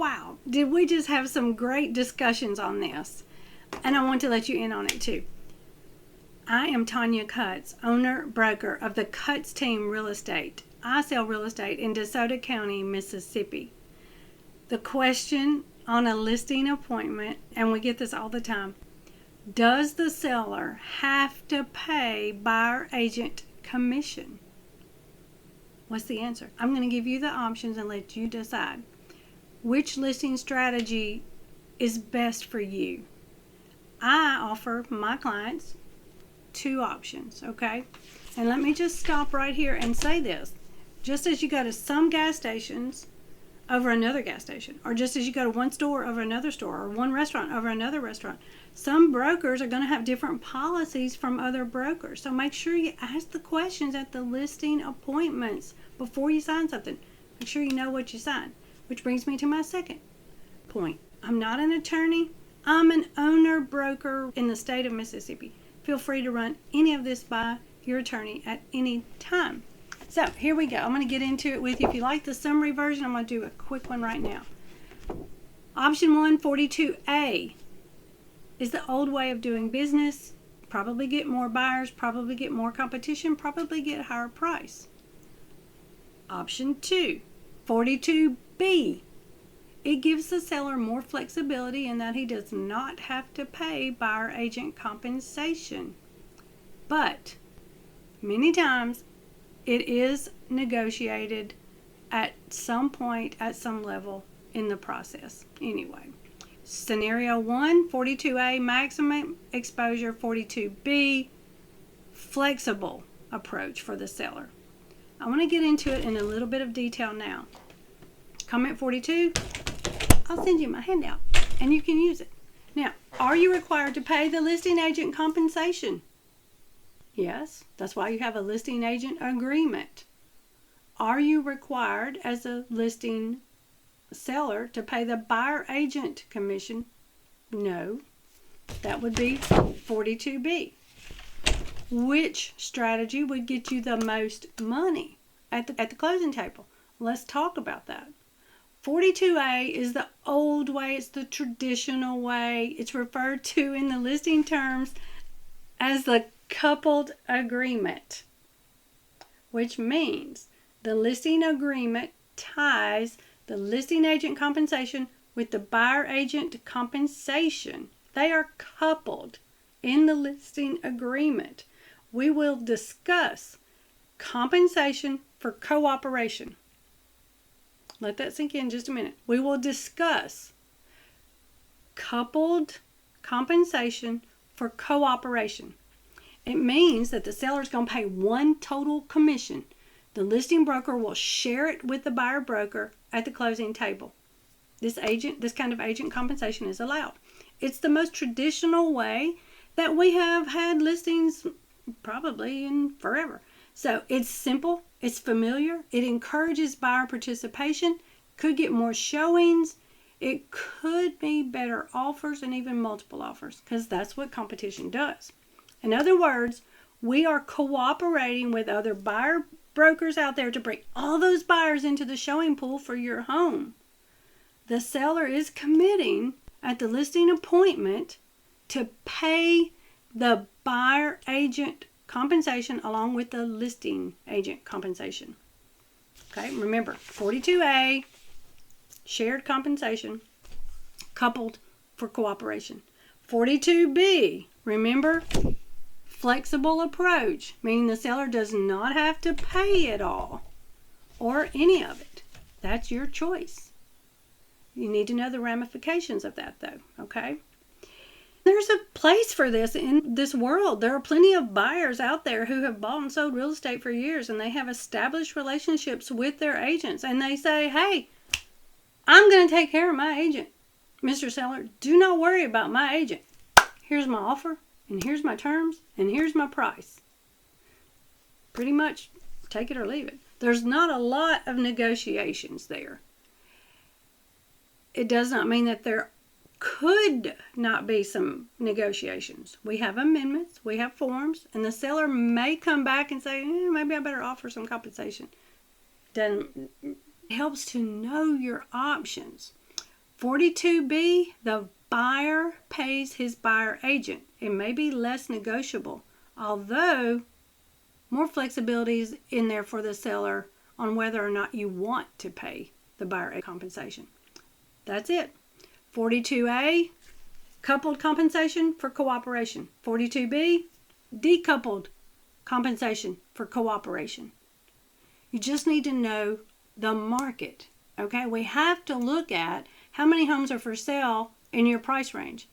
wow, did we just have some great discussions on this? And I want to let you in on it too. I am Tanya CUTTS, owner, broker of the CUTTS Team Real Estate. I sell real estate in DeSoto County, Mississippi. The question on a listing appointment, and we get this all the time, does the seller have to pay buyer agent commission? What's the answer? I'm going to give you the options and let you decide which listing strategy is best for you. I offer my clients two options, okay? And let me just stop right here and say this. Just as you go to some gas stations over another gas station, or just as you go to one store over another store, or one restaurant over another restaurant, some brokers are going to have different policies from other brokers. So make sure you ask the questions at the listing appointments before you sign something. Make sure you know what you sign. Which brings me to my second point. I'm not an attorney. I'm an owner broker in the state of Mississippi. Feel free to run any of this by your attorney at any time. So here we go. I'm going to get into it with you. If you like the summary version, I'm going to do a quick one right now. Option 1, 42A, is the old way of doing business. Probably get more buyers, probably get more competition, probably get a higher price. Option 2, 42B. It gives the seller more flexibility in that he does not have to pay buyer agent compensation. But many times it is negotiated at some point, at some level in the process. Anyway, scenario 1, 42A, maximum exposure. 42B, flexible approach for the seller. I want to get into it in a little bit of detail now. Comment 42, I'll send you my handout and you can use it. Now, are you required to pay the listing agent compensation? Yes, that's why you have a listing agent agreement. Are you required as a listing seller to pay the buyer agent commission? No, that would be 42B. Which strategy would get you the most money at the closing table? Let's talk about that. 42A is the old way. It's the traditional way. It's referred to in the listing terms as the coupled agreement, which means the listing agreement ties the listing agent compensation with the buyer agent compensation. They are coupled in the listing agreement. We will discuss compensation for cooperation. Let that sink in just a minute. We will discuss coupled compensation for cooperation. It means that the seller is going to pay one total commission. The listing broker will share it with the buyer broker at the closing table. This kind of agent compensation is allowed. It's the most traditional way that we have had listings probably in forever. So it's simple, it's familiar, it encourages buyer participation, could get more showings, it could be better offers and even multiple offers, because that's what competition does. In other words, we are cooperating with other buyer brokers out there to bring all those buyers into the showing pool for your home. The seller is committing at the listing appointment to pay the buyer agent compensation along with the listing agent compensation. Okay, remember 42A, shared compensation, coupled for cooperation. 42B, remember, flexible approach, meaning the seller does not have to pay it all or any of it. That's your choice. You need to know the ramifications of that though, okay? There's a place for this in this world. There are plenty of buyers out there who have bought and sold real estate for years, and they have established relationships with their agents, and they say, hey, I'm going to take care of my agent. Mr. Seller, do not worry about my agent. Here's my offer, and here's my terms, and here's my price. Pretty much take it or leave it. There's not a lot of negotiations there. It does not mean that there could not be some negotiations. We have amendments, we have forms, and the seller may come back and say, maybe I better offer some compensation. Then it helps to know your options. 42B, the buyer pays his buyer agent. It may be less negotiable, although more flexibility is in there for the seller on whether or not you want to pay the buyer agent compensation. That's it. 42A, coupled compensation for cooperation. 42B, decoupled compensation for cooperation. You just need to know the market. Okay, we have to look at how many homes are for sale in your price range.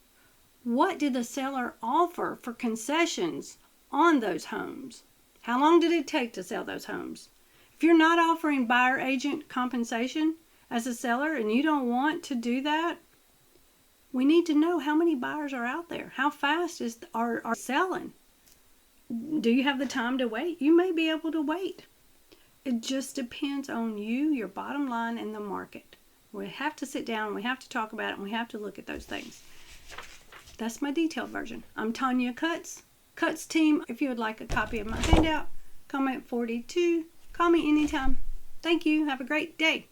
What did the seller offer for concessions on those homes? How long did it take to sell those homes? If you're not offering buyer agent compensation as a seller and you don't want to do that, we need to know how many buyers are out there. How fast are selling? Do you have the time to wait? You may be able to wait. It just depends on you, your bottom line, and the market. We have to sit down, we have to talk about it, and we have to look at those things. That's my detailed version. I'm Tanya CUTTS, CUTTS team. If you would like a copy of my handout, comment 42. Call me anytime. Thank you. Have a great day.